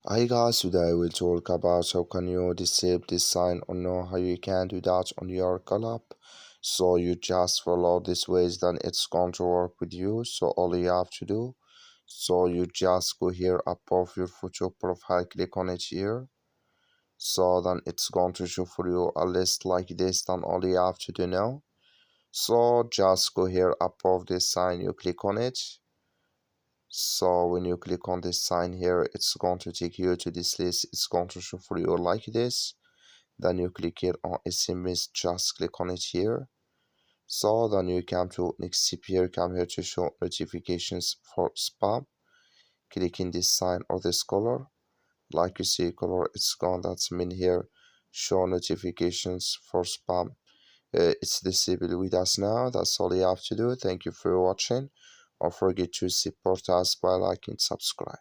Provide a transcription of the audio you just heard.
Hi guys, today we'll talk about how can you disable this sign or know how you can do that on your CallApp. So you just follow this ways, then it's going to work with you. So all you have to do, so you just go here above your photo profile, click on it here. So then it's going to show for you a list like this. Then all you have to do now, so just go here above this sign, you click on it. So when you click on this sign here, it's going to take you to this list. It's going to show for you like this. Then you click here on SMS, just click on it here. So then you come to next step here, come here to show notifications for spam. Click in this sign or this color. Like you see color, it's gone. That's mean here, show notifications for spam. It's disabled with us now. That's all you have to do. Thank you for watching. Don't forget to support us by liking, subscribe.